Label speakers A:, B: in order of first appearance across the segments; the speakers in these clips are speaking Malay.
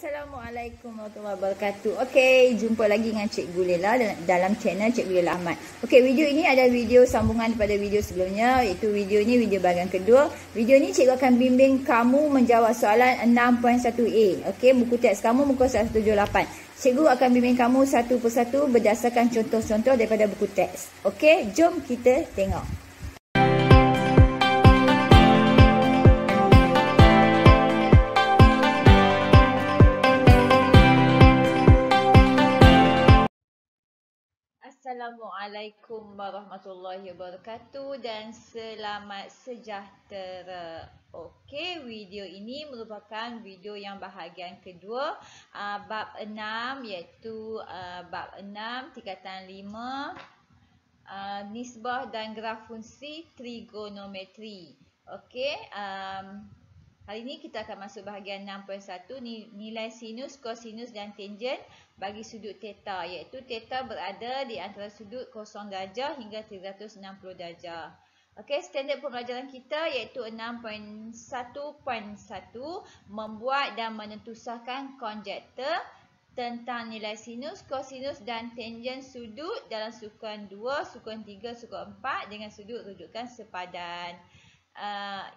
A: Assalamualaikum warahmatullahi wabarakatuh. Okey, jumpa lagi dengan Cikgu Lela dalam channel Cikgu Lela Ahmad. Okey, video ini adalah video sambungan daripada video sebelumnya, iaitu video ini video bahagian kedua. Video ini cikgu akan bimbing kamu menjawab soalan 6.1A. Okey, buku teks kamu muka 178. Cikgu akan bimbing kamu satu persatu berdasarkan contoh-contoh daripada buku teks. Okey, jom kita tengok. Assalamualaikum warahmatullahi wabarakatuh dan selamat sejahtera. Okey, video ini merupakan video yang bahagian kedua, bab 6, iaitu bab 6 tingkatan 5, nisbah dan graf fungsi trigonometri. Okey, hari ini kita akan masuk bahagian 6.1, nilai sinus, kosinus dan tangen bagi sudut theta, iaitu theta berada di antara sudut 0 darjah hingga 360 darjah. Okey, standard pembelajaran kita iaitu 6.1.1, membuat dan menentusahkan konjektor tentang nilai sinus, kosinus dan tangen sudut dalam sukan 2, sukan 3, sukan 4 dengan sudut rujukan sepadan.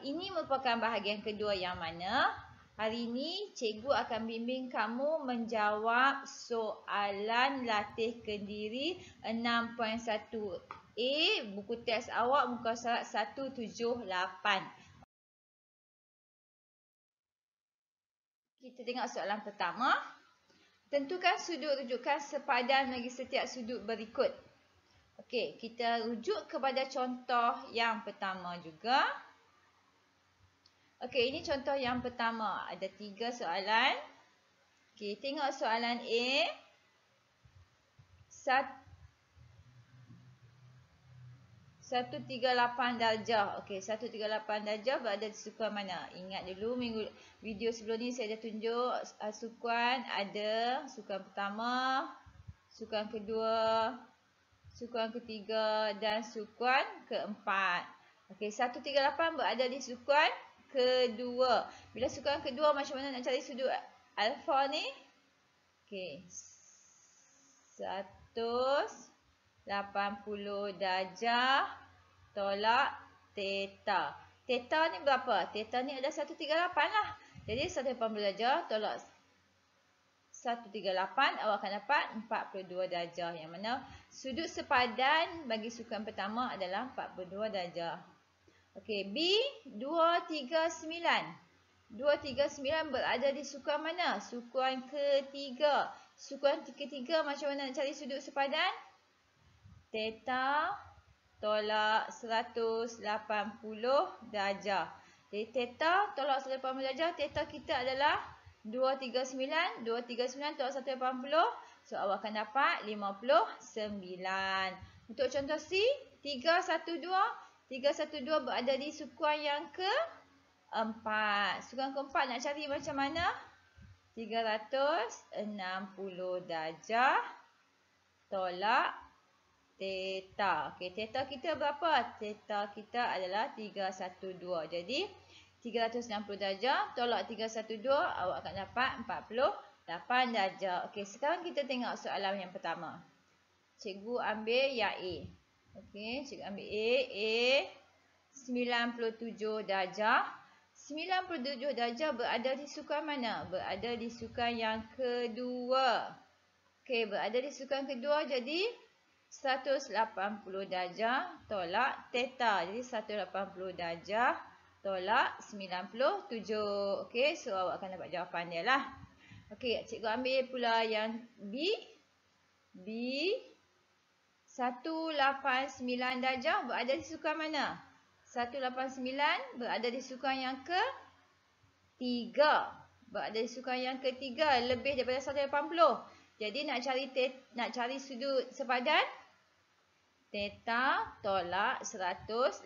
A: Ini merupakan bahagian kedua yang mana hari ini cikgu akan bimbing kamu menjawab soalan latih kendiri 6.1A buku teks awak muka surat 178. Kita tengok soalan pertama. Tentukan sudut rujukan sepadan bagi setiap sudut berikut. Okey, kita rujuk kepada contoh yang pertama juga. Okey, ini contoh yang pertama. Ada 3 soalan. Okey, tengok soalan A. 138 darjah. Okey, 138 darjah berada di sukan mana? Ingat dulu video sebelum ni saya dah tunjuk sukan ada sukan pertama, sukan kedua, sukan ketiga dan sukan keempat. Okey, 138 berada di sukan kedua. Bila sukan kedua, macam mana nak cari sudut alfa ni? Okey, 180 darjah tolak theta. Theta ni berapa? Theta ni adalah 138 lah. Jadi 180 darjah tolak 138, awak akan dapat 42 darjah. Yang mana sudut sepadan bagi sukan pertama adalah 42 darjah. Okey, B 239. 239 berada di sukan mana? Sukan ketiga. Sukan ketiga macam mana nak cari sudut sepadan? Theta tolak 180 darjah. Jadi theta tolak 180 darjah, theta kita adalah 239. 239 tolak 180. So awak akan dapat 59. Untuk contoh C, 312. 312 berada di sukan yang keempat. Sukan keempat nak cari macam mana? 360 darjah tolak theta. Okey, theta kita berapa? Theta kita adalah 312. Jadi 360 darjah tolak 312, awak akan dapat 48 darjah. Okey, sekarang kita tengok soalan yang pertama. Cikgu ambil yang A. Okey, cikgu ambil A 97 darjah. 97 darjah berada di sukan mana? Berada di sukan yang kedua. Okey, berada di sukan kedua, jadi 180 darjah tolak theta. Jadi 180 darjah tolak 97. Okey, so awak akan dapat jawapan dia lah. Okey, cikgu ambil pula yang B. B 189 darjah berada di sukan mana? 189 berada di sukan yang ketiga. Berada di sukan yang ketiga, lebih daripada 180. Jadi nak cari sudut sepadan, theta tolak 180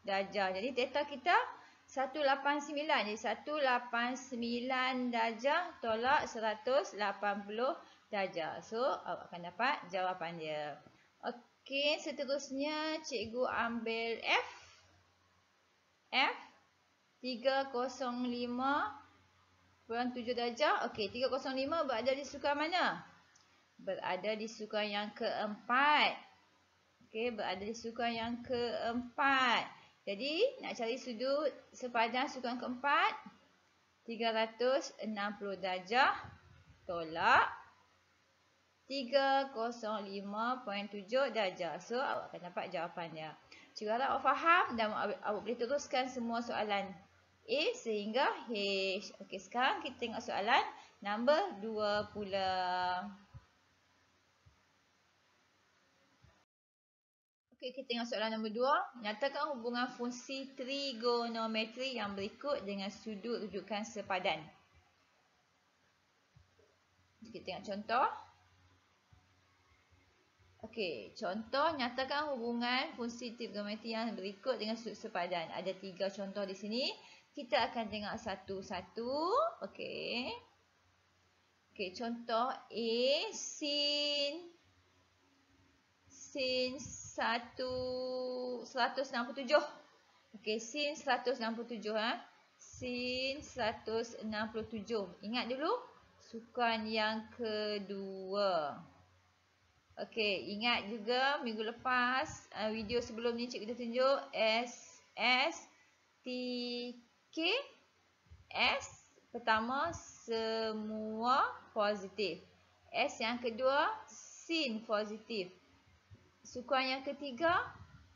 A: darjah. Jadi theta kita 189. Jadi 189 darjah tolak 180 darjah. So awak akan dapat jawapan dia. Okey, seterusnya cikgu ambil F 305 7 darjah. Okey, 305 berada di sukan mana? Berada di sukan yang keempat. Okey, berada di sukan yang keempat. Jadi, nak cari sudut sepadan sukan keempat. 360 darjah tolak 305.7 darjah. So, awak akan dapat jawapannya. Cikgu harap awak faham dan awak boleh teruskan semua soalan A sehingga H. Okey, sekarang kita tengok soalan nombor 2 pula. Okey, kita tengok soalan nombor 2. Nyatakan hubungan fungsi trigonometri yang berikut dengan sudut rujukan sepadan. Kita tengok contoh. Okey, contoh nyatakan hubungan fungsi trigonometri yang berikut dengan sudut sepadan. Ada 3 contoh di sini. Kita akan tengok satu-satu. Okey. Okey, contoh A, sin 167. Okey, sin 167 Sin 167. Ingat dulu sukan yang kedua. Okey, ingat juga minggu lepas video sebelum ni cikgu dah tunjuk S, T, K. S pertama semua positif. S yang kedua sin positif. Sukan yang ketiga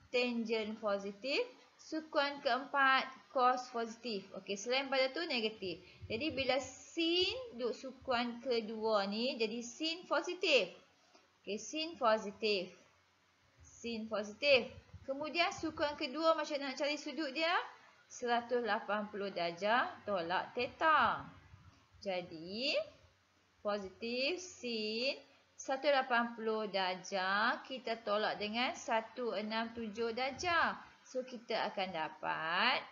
A: tangent positif. Sukan keempat cos positif. Okey, selain pada tu negatif. Jadi bila sin duduk sukan kedua ni jadi sin positif. Okey, sin positif. Sin positif. Kemudian sukan kedua macam nak cari sudut dia? 180 darjah tolak theta. Jadi, positif sin 180 darjah kita tolak dengan 167 darjah. So, kita akan dapat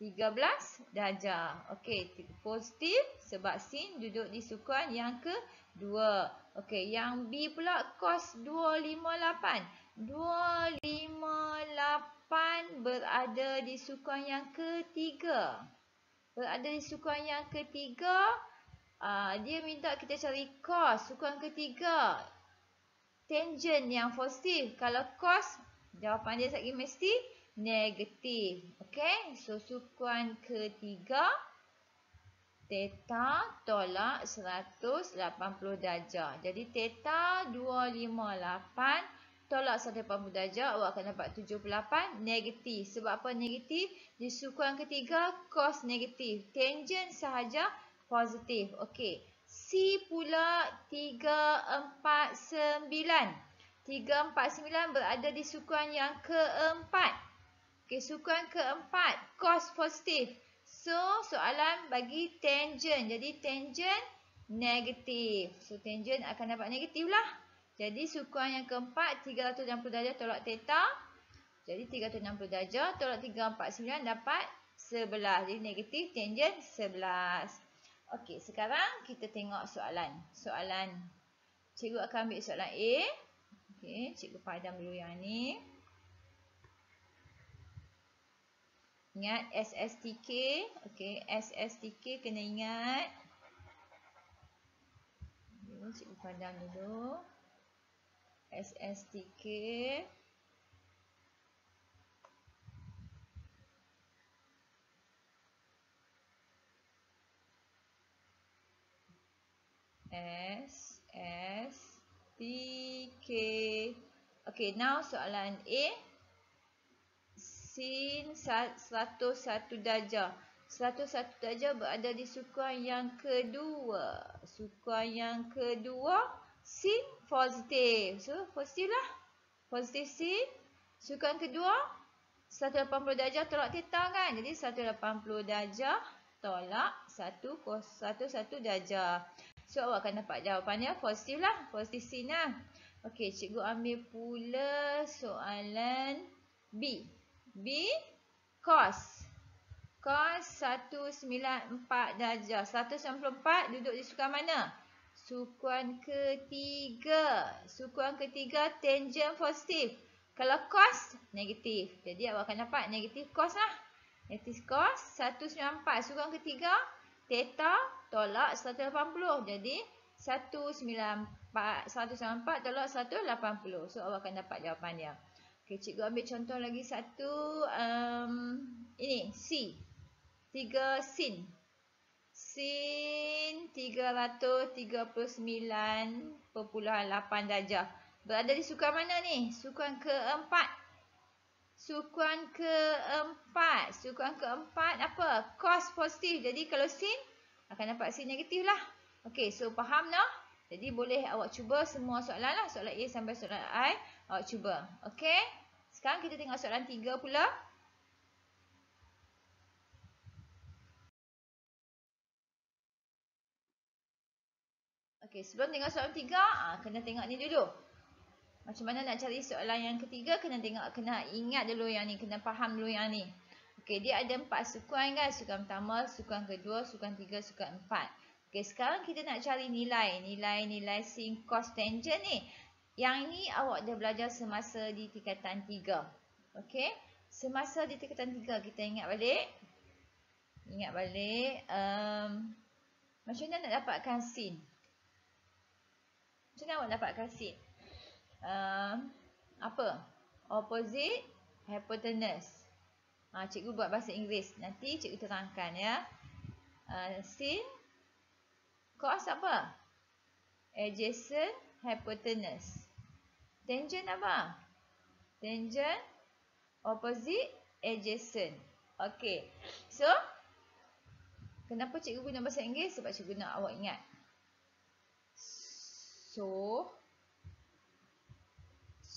A: 13 darjah. Okey, positif sebab sin duduk di sukan yang kedua. Okey, yang B pula cos 258. 258 berada di sukan yang ketiga. Berada di sukan yang ketiga. Dia minta kita cari cos sukan ketiga. Tangent yang positif. Kalau cos, jawapan dia lagi mesti negatif. Okey, so sukan ketiga theta tolak 180 darjah. Jadi theta 258 tolak 180 darjah, awak akan dapat 78 negatif. Sebab apa negatif? Di sukan ketiga cos negatif. Tangent sahaja positif. Okey. C pula 349. 349 berada di sukan yang keempat. Okey, sukan keempat cos positif. So, soalan bagi tangent. Jadi, tangent negatif. So, tangent akan dapat negatif lah. Jadi, sukan yang keempat, 360 darjah tolak theta. Jadi, 360 darjah tolak 349 dapat 11. Jadi, negatif tangent 11. Okey, sekarang kita tengok soalan. Soalan, cikgu akan ambil soalan A. Okey, cikgu padam dulu yang ni. Ingat SSTK. Okey, SSTK kena ingat. Cikgu padam dulu. SSTK. SSTK. Okey, now soalan A. Sin 101 darjah. 101 darjah berada di sukan yang kedua. Sukan yang kedua, sin positif. So, positif lah. Positif sin. Sukan kedua, 180 darjah tolak theta kan. Jadi, 180 darjah tolak 101 darjah. So, awak akan dapat jawapannya positif lah. Positif sin lah. Okey, cikgu ambil pula soalan B. B, cos. Cos 194 darjah. 194 duduk di sukan mana? Sukan ketiga. Sukan ketiga tangent positif. Kalau cos, negatif. Jadi awak akan dapat negatif cos lah. Negatif cos 194. Sukan ketiga, theta tolak 180. Jadi 194 tolak 180. So awak akan dapat jawapan dia. Okey, cikgu ambil contoh lagi satu. Ini C. 3 sin. Sin 339.8 darjah. Berada di sukan mana ni? Sukan keempat. Sukan keempat. Sukan keempat apa? Cos positif. Jadi kalau sin, akan dapat sin negatif lah. Okey, so faham tak? Jadi boleh awak cuba semua soalan lah. Soalan A sampai soalan I. Awak cuba. Okey. Sekarang kita tengok soalan 3 pula. Okey, sebelum tengok soalan 3, kena tengok ni dulu. Macam mana nak cari soalan yang ketiga, kena ingat dulu yang ni, kena faham dulu yang ni. Okey, dia ada 4 sukan kan? Sukan pertama, sukan kedua, sukan 3, sukan 4. Okey, sekarang kita nak cari nilai sin, cos, tangent ni. Yang ni awak dah belajar semasa di tingkatan 3. Okey, semasa di tingkatan 3 kita ingat balik. Macam mana nak dapatkan sin? Macam mana awak dapatkan sin? Apa? Opposite hypotenuse. Cikgu buat bahasa Inggeris. Nanti cikgu terangkan ya. Sin cos apa? Adjacent hypotenuse. Tangent apa? Tangent opposite adjacent. Okey. So, kenapa cikgu guna bahasa Inggeris? Sebab cikgu nak awak ingat. So,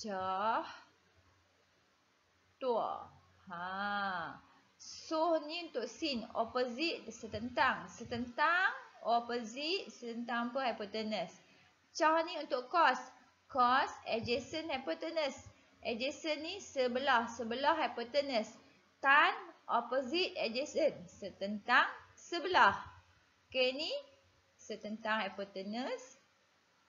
A: jah tua. So ni untuk sin, opposite setentang. Setentang, opposite, setentang apa? Hypotenuse. Cah ni untuk cos. Cos adjacent hypotenuse. Adjacent ni sebelah hypotenuse. Tan opposite adjacent, setentang sebelah. Okey, ni setentang hypotenuse,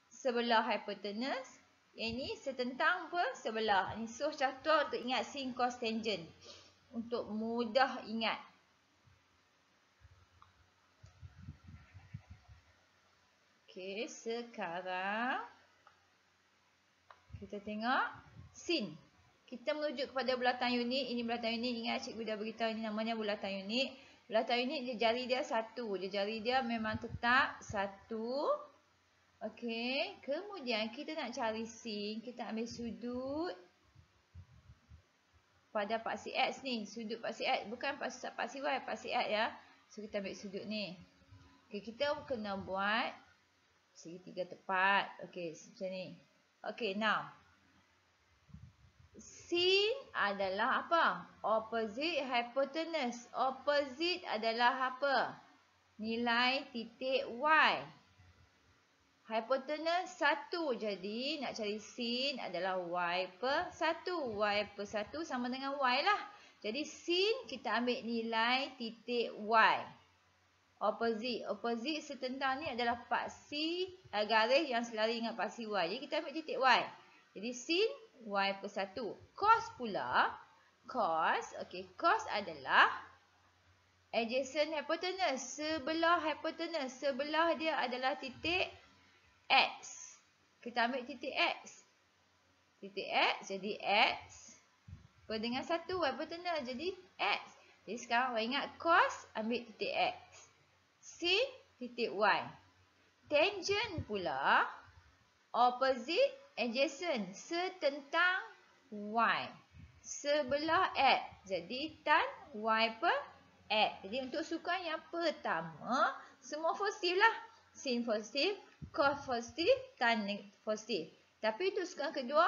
A: sebelah hypotenuse. Yang ni setentang apa? Sebelah. Ni so catur untuk ingat sin, cos, tangent. Untuk mudah ingat. Okey, sekarang kita tengok sin. Kita merujuk kepada bulatan unit. Ini bulatan unit. Ingat cikgu dah beritahu ini namanya bulatan unit. Bulatan unit dia jari dia 1. Dia jari dia memang tetap 1. Okey, kemudian kita nak cari sin, kita ambil sudut pada paksi X ni. Sudut paksi X, bukan paksi Y, paksi X ya. So, kita ambil sudut ni. Okey, kita kena buat segitiga tepat. Okey, macam ni. Okey, now. Sin adalah apa? Opposite hypotenuse. Opposite adalah apa? Nilai titik Y. Hypotenuse 1. Jadi, nak cari sin adalah Y per 1. Y per 1 sama dengan Y lah. Jadi, sin kita ambil nilai titik Y. Opposite. Opposite setentang ni adalah paksi garis yang selari dengan paksi Y. Jadi, kita ambil titik Y. Jadi, sin Y per 1. Cos pula. Cos. Okey, cos adalah adjacent hypotenuse. Sebelah hypotenuse. Sebelah dia adalah titik X. Kita ambil titik X. Titik X jadi X. Per dengan 1 hypotenuse jadi X. Jadi sekarang awak ingat cos ambil titik X. Sin titik Y. Tangent pula opposite adjacent. Setentang Y. Sebelah X. Jadi tan Y per X. Jadi untuk sukan yang pertama semua positif lah. Sin positif, cos positif, tan positif. Tapi untuk sukan kedua,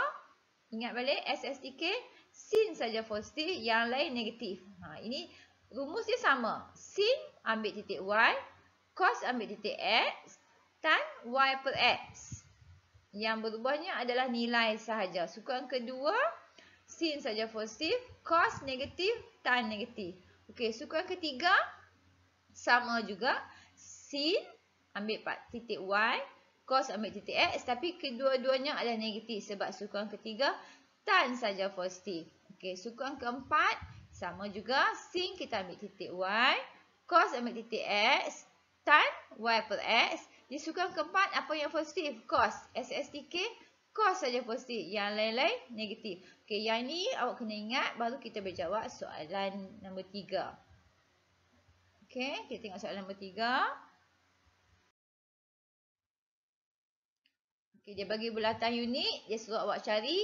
A: ingat balik SSTK, sin saja positif, yang lain negatif. Ini rumus dia sama. Sin ambil titik Y, cos ambil titik X, tan Y per X. Yang berubahnya adalah nilai sahaja. Sukan kedua, sin saja positif, cos negatif, tan negatif. Okey, sukan ketiga, sama juga. Sin ambil titik Y, cos ambil titik X, tapi kedua-duanya adalah negatif sebab sukan ketiga tan saja positif. Okey, sukan keempat, Sama juga, sin kita ambil titik Y, cos ambil titik X, tan Y per X. Di sukan keempat, apa yang positif? Cos. SSTK, cos saja positif. Yang lain-lain, negatif. Okey, yang ni awak kena ingat, baru kita berjawab soalan nombor 3. Okey, kita tengok soalan nombor 3. Okey, dia bagi bulatan unik. Dia suruh awak cari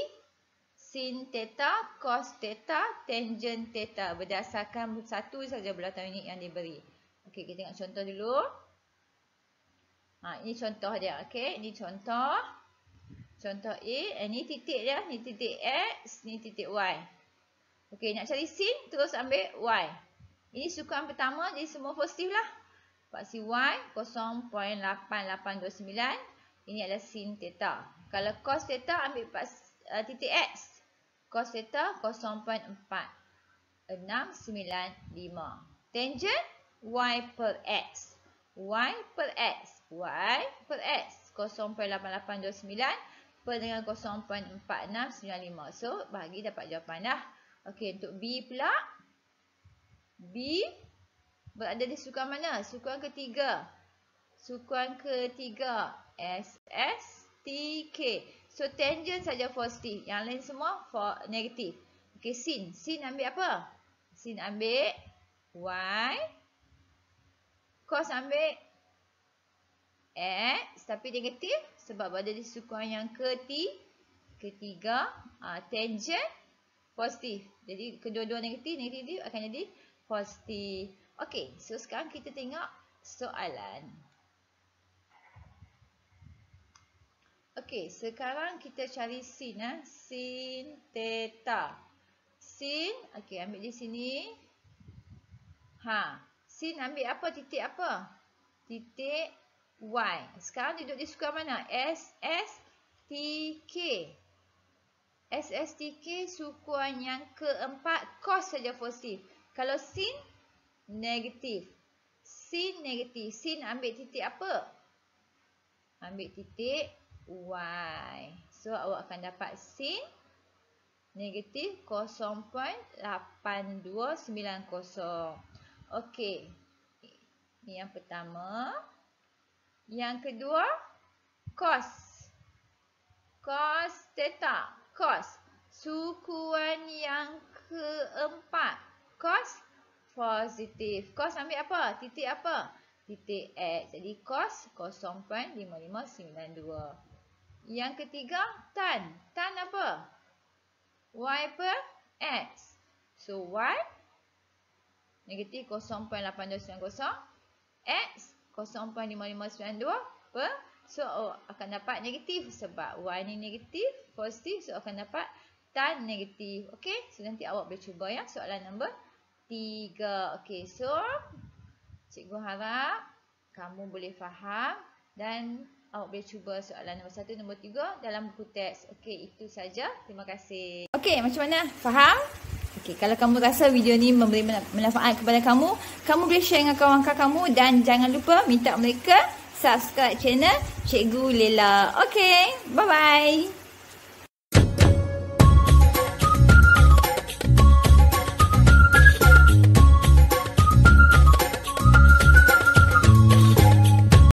A: sin theta, cos theta, tangent theta. Berdasarkan satu saja bulatan unik yang diberi. Okey, kita tengok contoh dulu. Ini contoh dia. Okey, ini contoh. Contoh A. Ini titik dia. Ini titik X. Ini titik Y. Okey, nak cari sin, terus ambil Y. Ini sukan pertama, jadi semua positif lah. Paksi Y, 0.8829. Ini adalah sin theta. Kalau cos theta, ambil titik X. Cos theta, 0.4695. Tangent, Y per X. Y per X. Y per X. 0.8829 per dengan 0.4695. So, bagi dapat jawapan dah. Okey, untuk B pula. B berada di sukan mana? Sukan ketiga. Sukan ketiga. SSTK. So, tangent saja positif. Yang lain semua negatif. Okey, sin. Sin ambil apa? Sin ambil Y. Cos ambil X. Tapi negatif. Sebab berada di sukan yang ketiga. Tangent positif. Jadi, kedua-dua negatif. Negatif akan jadi positif. Okey, so sekarang kita tengok soalan. Okey, sekarang kita cari sin. Sin theta. Sin, okey, ambil di sini. Sin ambil apa? Titik apa? Titik Y. Sekarang duduk di sukan mana? SSTK. SSTK sukuan yang keempat, cos saja positif. Kalau sin, negatif. Sin negatif. Sin ambil titik apa? Ambil titik Y. So, awak akan dapat sin negatif 0.8290. Okey. Ini yang pertama. Yang kedua, cos. Cos theta. Cos. Sukuan yang keempat. Cos positif. Cos ambil apa? Titik apa? Titik X. Jadi cos 0.5592. Yang ketiga, tan. Tan apa? Y per X. So, Y negatif 0.8290. X 0.5592 per. So, akan dapat negatif. Sebab Y ni negatif, positif. So, akan dapat tan negatif. Okey. So, nanti awak boleh cuba ya. Soalan nombor 3. Okey, so cikgu harap kamu boleh faham dan awak boleh cuba soalan nombor 1, nombor 3 dalam buku teks. Okey, itu saja. Terima kasih. Okey, macam mana? Faham? Okey, kalau kamu rasa video ni memberi manfaat kepada kamu, kamu boleh share dengan kawan-kawan kamu dan jangan lupa minta mereka subscribe channel Cikgu Lela. Okey, bye-bye.